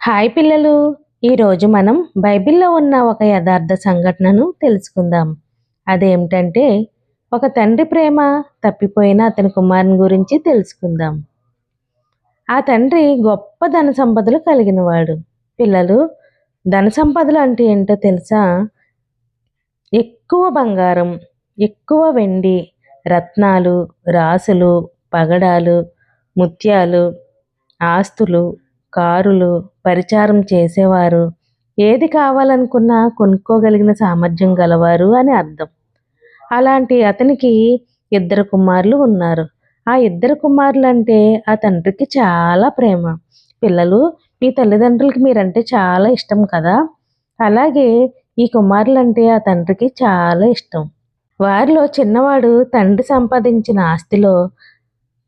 Hi పిల్లలు, ఈరోజు మనం బైబిల్లో ఉన్న ఒక యథార్థ సంఘటనను తెలుసుకుందాం. అదేమిటంటే ఒక తండ్రి ప్రేమ తప్పిపోయిన అతని కుమారుని గురించి తెలుసుకుందాం. ఆ తండ్రి గొప్ప ధన సంపదలు కలిగినవాడు. పిల్లలు, ధన సంపదలు అంటే ఏంటో తెలుసా? ఎక్కువ బంగారం, ఎక్కువ వెండి, రత్నాలు, రాసులు, పగడాలు, ముత్యాలు, ఆస్తులు, కారులు, పరిచారం చేసేవారు, ఏది కావాలనుకున్నా కొనుక్కోగలిగిన సామర్థ్యం గలవారు అని అర్థం. అలాంటి అతనికి ఇద్దరు కుమారులు ఉన్నారు. ఆ ఇద్దరు కుమారులంటే ఆ తండ్రికి చాలా ప్రేమ. పిల్లలు, మీ తల్లిదండ్రులకి మీరంటే చాలా ఇష్టం కదా? అలాగే ఈ కుమారులంటే ఆ తండ్రికి చాలా ఇష్టం. వారిలో చిన్నవాడు తండ్రి సంపాదించిన ఆస్తిలో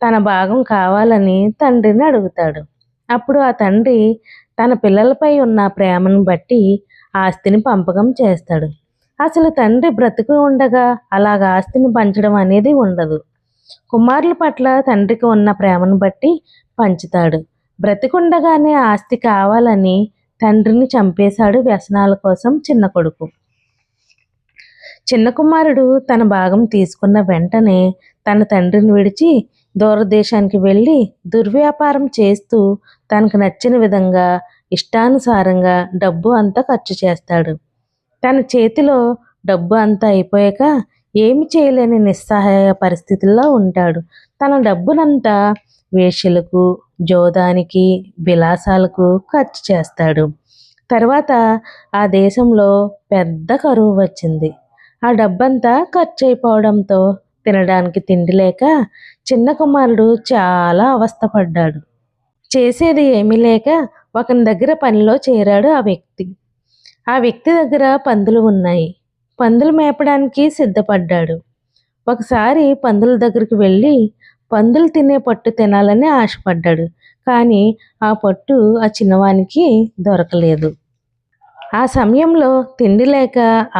తన భాగం కావాలని తండ్రిని అడుగుతాడు. అప్పుడు ఆ తండ్రి తన పిల్లలపై ఉన్న ప్రేమను బట్టి ఆస్తిని పంపకం చేస్తాడు. అసలు తండ్రి బ్రతికి ఉండగా అలాగ ఆస్తిని పంచడం అనేది ఉండదు. కుమారుల పట్ల తండ్రికి ఉన్న ప్రేమను బట్టి పంచుతాడు. బ్రతికుండగానే ఆస్తి కావాలని తండ్రిని చంపేశాడు వ్యసనాల కోసం చిన్న కొడుకు. చిన్న కుమారుడు తన భాగం తీసుకున్న వెంటనే తన తండ్రిని విడిచి దూరదేశానికి వెళ్ళి దుర్వ్యాపారం చేస్తూ తనకు నచ్చిన విధంగా ఇష్టానుసారంగా డబ్బు అంతా ఖర్చు చేస్తాడు. తన చేతిలో డబ్బు అంతా అయిపోయాక ఏమి చేయలేని నిస్సహాయ పరిస్థితుల్లో ఉంటాడు. తన డబ్బునంతా వేశ్యలకు, జోదానికి, విలాసాలకు ఖర్చు చేస్తాడు. తర్వాత ఆ దేశంలో పెద్ద కరువు వచ్చింది. ఆ డబ్బంతా ఖర్చు అయిపోవడంతో తినడానికి తిండి లేక చిన్న కుమారుడు చాలా అవస్థపడ్డాడు. చేసేది ఏమీ లేక ఒకని దగ్గర పనిలో చేరాడు ఆ వ్యక్తి. ఆ వ్యక్తి దగ్గర పందులు ఉన్నాయి. పందులు మేపడానికి సిద్ధపడ్డాడు. ఒకసారి పందుల దగ్గరికి వెళ్ళి పందులు తినే పట్టు తినాలని ఆశపడ్డాడు. కానీ ఆ పట్టు ఆ చిన్నవానికి దొరకలేదు. ఆ సమయంలో తిండి లేక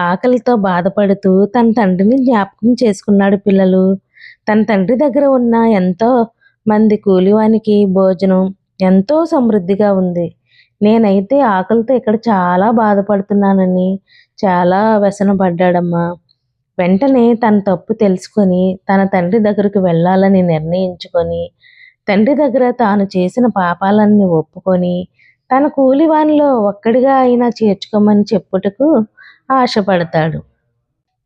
ఆకలితో బాధపడుతూ తన తండ్రిని జ్ఞాపకం చేసుకున్నాడు. పిల్లలు, తన తండ్రి దగ్గర ఉన్న ఎంతో మంది కూలివానికి భోజనం ఎంతో సమృద్ధిగా ఉంది. నేనైతే ఆకలితో ఇక్కడ చాలా బాధపడుతున్నానని చాలా వ్యసనపడ్డాడమ్మా. వెంటనే తన తప్పు తెలుసుకొని తన తండ్రి దగ్గరికి వెళ్ళాలని నిర్ణయించుకొని తండ్రి దగ్గర తాను చేసిన పాపాలన్నీ ఒప్పుకొని తన కూలివానిలో ఒక్కడిగా అయినా చేర్చుకోమని చెప్పుటకు ఆశపడతాడు.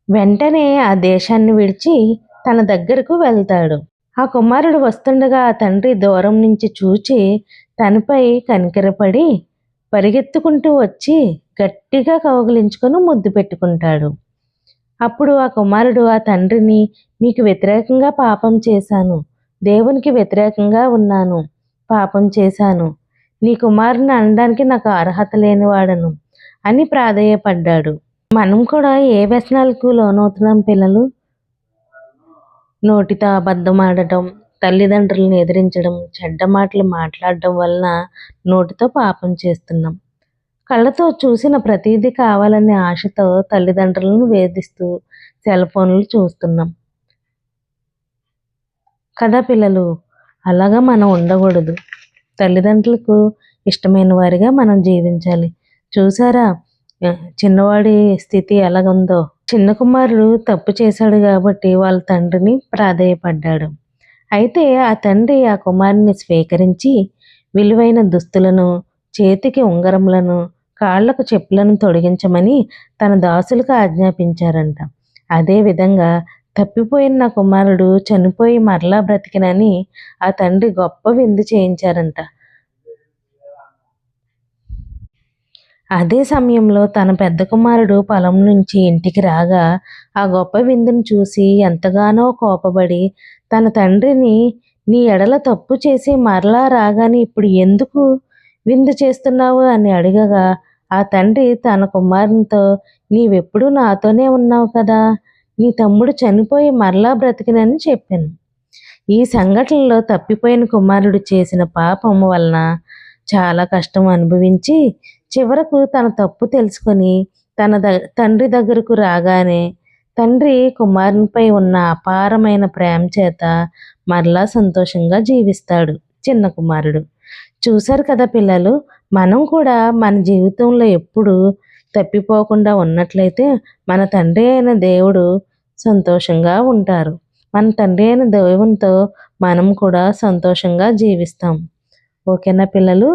వెంటనే ఆ దేశాన్ని విడిచి తన దగ్గరకు వెళ్తాడు. ఆ కుమారుడు వస్తుండగా ఆ తండ్రి దూరం నుంచి చూచి తనపై కనికరపడి పరిగెత్తుకుంటూ వచ్చి గట్టిగా కౌగిలించుకొని ముద్దు పెట్టుకుంటాడు. అప్పుడు ఆ కుమారుడు ఆ తండ్రిని, మీకు వ్యతిరేకంగా పాపం చేశాను, దేవునికి వ్యతిరేకంగా ఉన్నాను, పాపం చేశాను, నీ కుమారుని అనడానికి నాకు అర్హత లేనివాడను అని ప్రాధేయపడ్డాడు. మనం కూడా ఏ వ్యసనాలకు లోనవుతున్నాం పిల్లలు? నోటితో అబద్ధం ఆడటం, తల్లిదండ్రులను ఎదిరించడం, చెడ్డ మాటలు మాట్లాడడం వలన నోటితో పాపం చేస్తున్నాం. కళ్ళతో చూసిన ప్రతిదీ కావాలనే ఆశతో తల్లిదండ్రులను వేధిస్తూ సెల్ ఫోన్లు చూస్తున్నాం కదా పిల్లలు? అలాగా మనం ఉండకూడదు. తల్లిదండ్రులకు ఇష్టమైన వారిగా మనం జీవించాలి. చూసారా చిన్నవాడి స్థితి ఎలాగుందో? చిన్న కుమారుడు తప్పు చేశాడు కాబట్టి వాళ్ళ తండ్రిని ప్రాధేయపడ్డాడు. అయితే ఆ తండ్రి ఆ కుమారుని స్వీకరించి విలువైన దుస్తులను, చేతికి ఉంగరములను, కాళ్లకు చెప్పులను తొడిగించమని తన దాసులకు ఆజ్ఞాపించారంట. అదేవిధంగా తప్పిపోయిన నా కుమారుడు చనిపోయి మరలా బ్రతికినని ఆ తండ్రి గొప్ప విందు చేయించారంట. అదే సమయంలో తన పెద్ద కుమారుడు పొలం నుంచి ఇంటికి రాగా ఆ గొప్ప విందును చూసి ఎంతగానో కోపపడి తన తండ్రిని, నీ ఎడల తప్పు చేసి మరలా రాగానే ఇప్పుడు ఎందుకు విందు చేస్తున్నావు అని అడగగా ఆ తండ్రి తన కుమారునితో, నీవెప్పుడూ నాతోనే ఉన్నావు కదా, నీ తమ్ముడు చనిపోయి మరలా బ్రతికినని చెప్పాను. ఈ సంఘటనలో తప్పిపోయిన కుమారుడు చేసిన పాపం వలన చాలా కష్టం అనుభవించి చివరకు తన తప్పు తెలుసుకొని తన తండ్రి దగ్గరకు రాగానే తండ్రి కుమారునిపై ఉన్న అపారమైన ప్రేమ చేత మరలా సంతోషంగా జీవిస్తాడు చిన్న కుమారుడు. చూశారు కదా పిల్లలు, మనం కూడా మన జీవితంలో ఎప్పుడు తప్పిపోకుండా ఉన్నట్లయితే మన తండ్రి అయిన దేవుడు సంతోషంగా ఉంటారు. మన తండ్రి అయిన దేవునితో మనం కూడా సంతోషంగా జీవిస్తాం. ఓకేనా పిల్లలు?